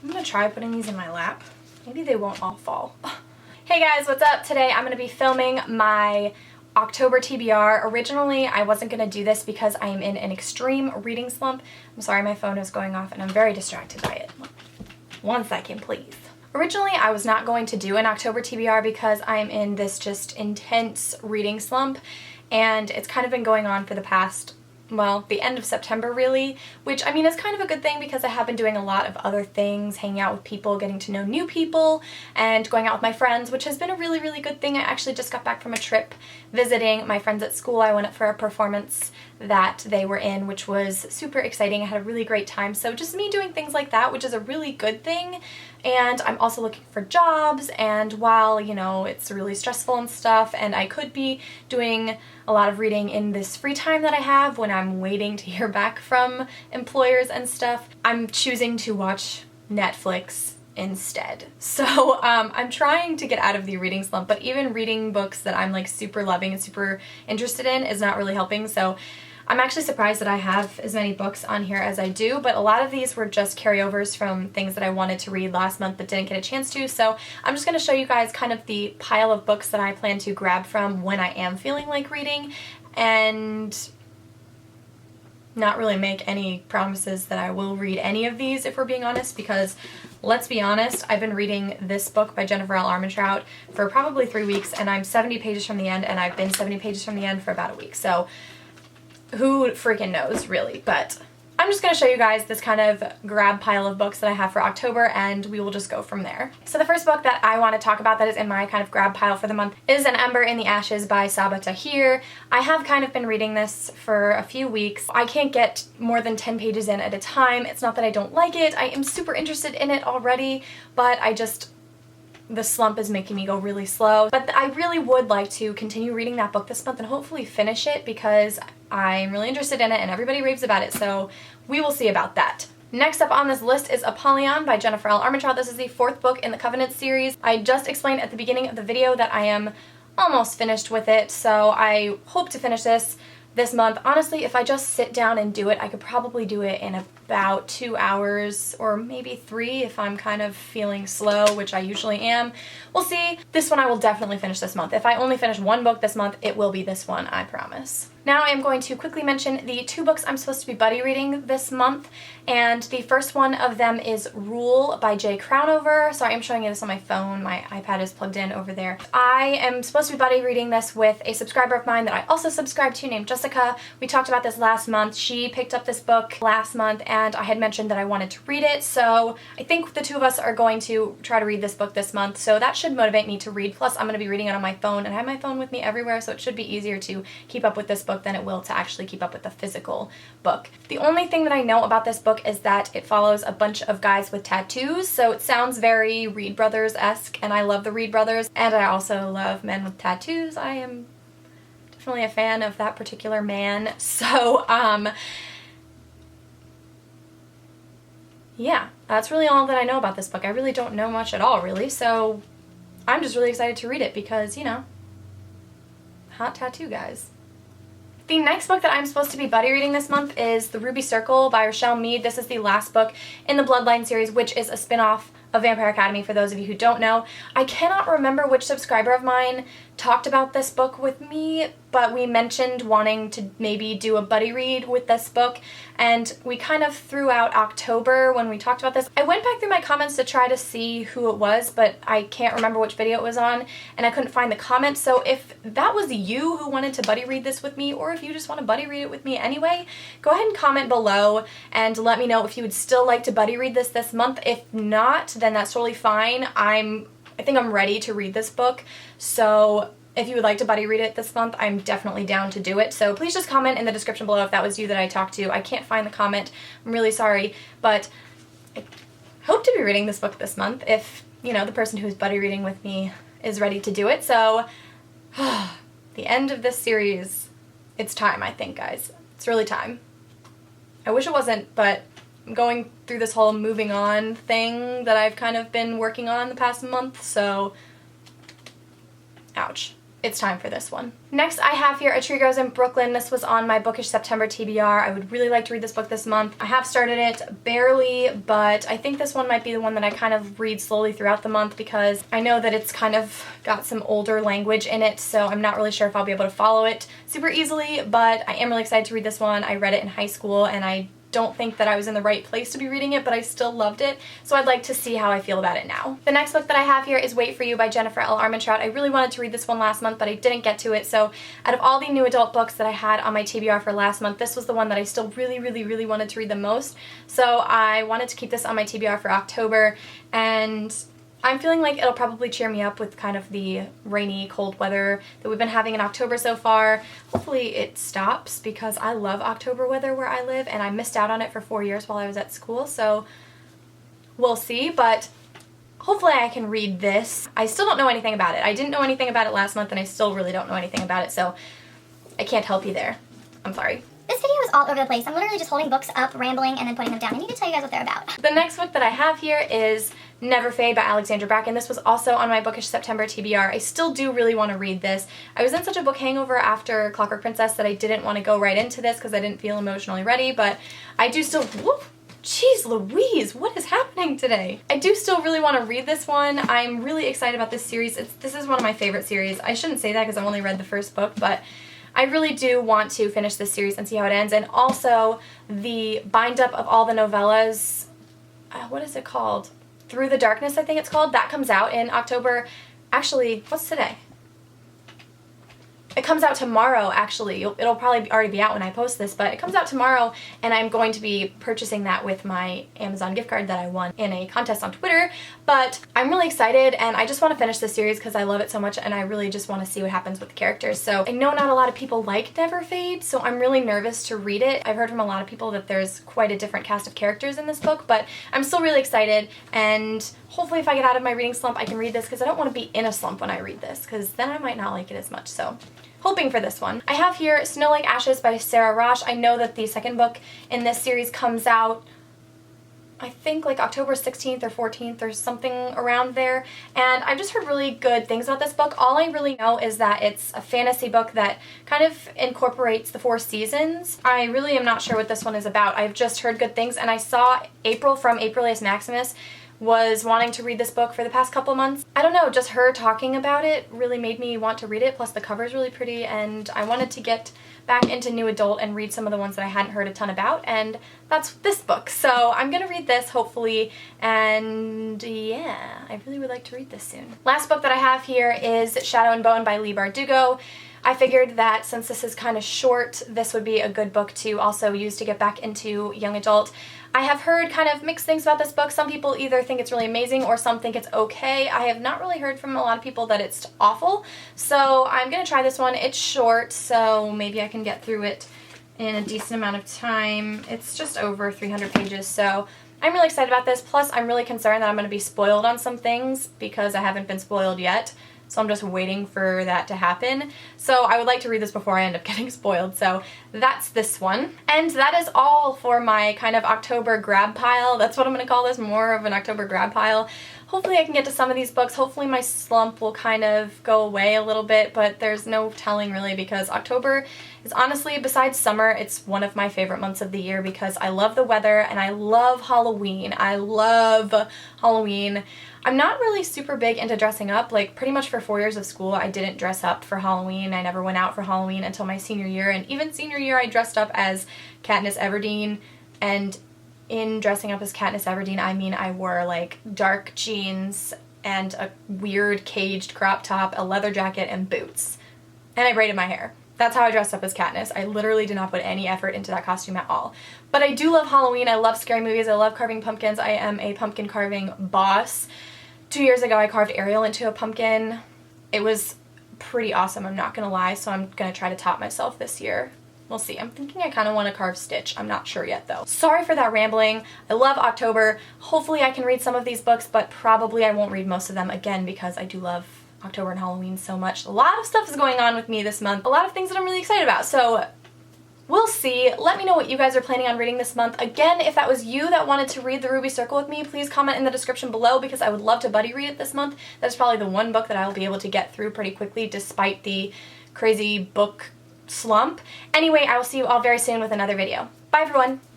I'm gonna try putting these in my lap. Maybe they won't all fall. Hey guys, what's up? Today I'm gonna be filming my October TBR. Originally, I wasn't gonna do this because I am in an extreme reading slump. I'm sorry, my phone is going off and I'm very distracted by it. 1 second, please. Originally, I was not going to do an October TBR because I am in this just intense reading slump, and it's kind of been going on for the past, well, the end of September really, which I mean is kind of a good thing because I have been doing a lot of other things, hanging out with people, getting to know new people, and going out with my friends, which has been a really, really good thing. I actually just got back from a trip visiting my friends at school. I went up for a performance that they were in, which was super exciting. I had a really great time. So just me doing things like that, which is a really good thing. And I'm also looking for jobs, and while, you know, it's really stressful and stuff, and I could be doing a lot of reading in this free time that I have when I'm waiting to hear back from employers and stuff, I'm choosing to watch Netflix instead. So I'm trying to get out of the reading slump, but even reading books that I'm like super loving and super interested in is not really helping. So I'm actually surprised that I have as many books on here as I do, but a lot of these were just carryovers from things that I wanted to read last month but didn't get a chance to. So I'm just going to show you guys kind of the pile of books that I plan to grab from when I am feeling like reading, and not really make any promises that I will read any of these, if we're being honest, because let's be honest, I've been reading this book by Jennifer L. Armentrout for probably 3 weeks, and I'm 70 pages from the end, and I've been 70 pages from the end for about a week. So who freaking knows, really? But I'm just going to show you guys this kind of grab pile of books that I have for October, and we will just go from there. So the first book that I want to talk about that is in my kind of grab pile for the month is An Ember in the Ashes by Sabaa Tahir. I have kind of been reading this for a few weeks. I can't get more than 10 pages in at a time. It's not that I don't like it. I am super interested in it already, but the slump is making me go really slow. But I really would like to continue reading that book this month and hopefully finish it because I'm really interested in it and everybody raves about it, so we will see about that. Next up on this list is Apollyon by Jennifer L. Armentrout. This is the 4th book in the Covenant series. I just explained at the beginning of the video that I am almost finished with it, so I hope to finish this month. Honestly, if I just sit down and do it, I could probably do it in about 2 hours or maybe 3 if I'm kind of feeling slow, which I usually am. We'll see. This one I will definitely finish this month. If I only finish one book this month, it will be this one, I promise. Now I am going to quickly mention the 2 books I'm supposed to be buddy reading this month, and the first one of them is Rule by Jay Crownover. Sorry, I'm showing you this on my phone. My iPad is plugged in over there. I am supposed to be buddy reading this with a subscriber of mine that I also subscribe to named Jessica. We talked about this last month. She picked up this book last month, and I had mentioned that I wanted to read it, so I think the 2 of us are going to try to read this book this month, so that should motivate me to read. Plus, I'm going to be reading it on my phone, and I have my phone with me everywhere, so it should be easier to keep up with this book than it will to actually keep up with the physical book. The only thing that I know about this book is that it follows a bunch of guys with tattoos, so it sounds very Reed Brothers-esque, and I love the Reed Brothers, and I also love men with tattoos. I am definitely a fan of that particular man, so yeah, that's really all that I know about this book. I really don't know much at all, really, so I'm just really excited to read it because, you know, hot tattoo guys. The next book that I'm supposed to be buddy reading this month is The Ruby Circle by Rochelle Mead. This is the last book in the Bloodline series, which is a spin-off of Vampire Academy, for those of you who don't know. I cannot remember which subscriber of mine talked about this book with me, but we mentioned wanting to maybe do a buddy read with this book, and we kind of threw out October when we talked about this. I went back through my comments to try to see who it was, but I can't remember which video it was on, and I couldn't find the comment. So if that was you who wanted to buddy read this with me, or if you just want to buddy read it with me anyway, go ahead and comment below and let me know if you would still like to buddy read this month. If not, then that's totally fine. I think I'm ready to read this book, so if you would like to buddy read it this month, I'm definitely down to do it. So please just comment in the description below if that was you that I talked to. I can't find the comment. I'm really sorry, but I hope to be reading this book this month if, you know, the person who's buddy reading with me is ready to do it. So the end of this series, it's time, I think, guys. It's really time. I wish it wasn't, but I'm going through this whole moving on thing that I've kind of been working on the past month, so ouch. it's time for this one. Next I have here A Tree Grows in Brooklyn. This was on my Bookish September TBR. I would really like to read this book this month. I have started it barely, but I think this one might be the one that I kind of read slowly throughout the month because I know that it's kind of got some older language in it, so I'm not really sure if I'll be able to follow it super easily, but I am really excited to read this one. I read it in high school and I don't think that I was in the right place to be reading it, but I still loved it, so I'd like to see how I feel about it now. The next book that I have here is Wait for You by Jennifer L. Armentrout. I really wanted to read this one last month, but I didn't get to it, so out of all the new adult books that I had on my TBR for last month, this was the one that I still really wanted to read the most, so I wanted to keep this on my TBR for October, and I'm feeling like it'll probably cheer me up with kind of the rainy, cold weather that we've been having in October so far. Hopefully it stops because I love October weather where I live and I missed out on it for 4 years while I was at school, so we'll see, but hopefully I can read this. I still don't know anything about it. I didn't know anything about it last month and I still really don't know anything about it, so I can't help you there. I'm sorry. This video is all over the place. I'm literally just holding books up, rambling, and then putting them down. I need to tell you guys what they're about. The next book that I have here is Never Fade by Alexandra Bracken. This was also on my Bookish September TBR. I still do really want to read this. I was in such a book hangover after Clockwork Princess that I didn't want to go right into this because I didn't feel emotionally ready, but I do still... Whoop! Jeez Louise, what is happening today? I do still really want to read this one. I'm really excited about this series. This is one of my favorite series. I shouldn't say that because I've only read the first book, but I really do want to finish this series and see how it ends. And also the bind up of all the novellas, what is it called? Through the Darkness, I think it's called. That comes out in October. Actually, what's today? It comes out tomorrow, actually. It'll probably already be out when I post this, but it comes out tomorrow, and I'm going to be purchasing that with my Amazon gift card that I won in a contest on Twitter. But I'm really excited, and I just want to finish this series because I love it so much, and I really just want to see what happens with the characters. So I know not a lot of people like Never Fade, so I'm really nervous to read it. I've heard from a lot of people that there's quite a different cast of characters in this book, but I'm still really excited, and hopefully if I get out of my reading slump, I can read this because I don't want to be in a slump when I read this because then I might not like it as much. So hoping for this one. I have here Snow Like Ashes by Sarah Rosh. I know that the second book in this series comes out, I think like October 16th or 14th or something around there, and I've just heard really good things about this book. All I really know is that it's a fantasy book that kind of incorporates the 4 seasons. I really am not sure what this one is about. I've just heard good things, and I saw April from Aprilius Maximus was wanting to read this book for the past couple months. I don't know, just her talking about it really made me want to read it, plus the cover's really pretty, and I wanted to get back into new adult and read some of the ones that I hadn't heard a ton about, and that's this book. So I'm gonna read this, hopefully, and yeah, I really would like to read this soon. Last book that I have here is Shadow and Bone by Leigh Bardugo. I figured that since this is kind of short, this would be a good book to also use to get back into young adult. I have heard kind of mixed things about this book. Some people either think it's really amazing or some think it's okay. I have not really heard from a lot of people that it's awful, so I'm gonna try this one. It's short, so maybe I can get through it in a decent amount of time. It's just over 300 pages, so I'm really excited about this. Plus, I'm really concerned that I'm gonna be spoiled on some things because I haven't been spoiled yet. So I'm just waiting for that to happen. So I would like to read this before I end up getting spoiled. So that's this one. And that is all for my kind of October grab pile. That's what I'm going to call this, more of an October grab pile. Hopefully I can get to some of these books. Hopefully my slump will kind of go away a little bit, but there's no telling really because October is honestly, besides summer, it's one of my favorite months of the year because I love the weather and I love Halloween. I love Halloween. I'm not really super big into dressing up. Like pretty much for 4 years of school I didn't dress up for Halloween. I never went out for Halloween until my senior year, and even senior year I dressed up as Katniss Everdeen, and in dressing up as Katniss Everdeen I mean I wore like dark jeans and a weird caged crop top, a leather jacket, and boots. And I braided my hair. That's how I dressed up as Katniss. I literally did not put any effort into that costume at all. But I do love Halloween. I love scary movies. I love carving pumpkins. I am a pumpkin carving boss. 2 years ago I carved Ariel into a pumpkin. It was pretty awesome, I'm not gonna lie, so I'm gonna try to top myself this year. We'll see. I'm thinking I kind of want to carve Stitch. I'm not sure yet though. Sorry for that rambling. I love October. Hopefully I can read some of these books, but probably I won't read most of them again because I do love October and Halloween so much. A lot of stuff is going on with me this month. A lot of things that I'm really excited about. So We'll see. Let me know what you guys are planning on reading this month. Again, if that was you that wanted to read The Ruby Circle with me, please comment in the description below because I would love to buddy read it this month. That's probably the one book that I will be able to get through pretty quickly despite the crazy book slump. Anyway, I will see you all very soon with another video. Bye everyone!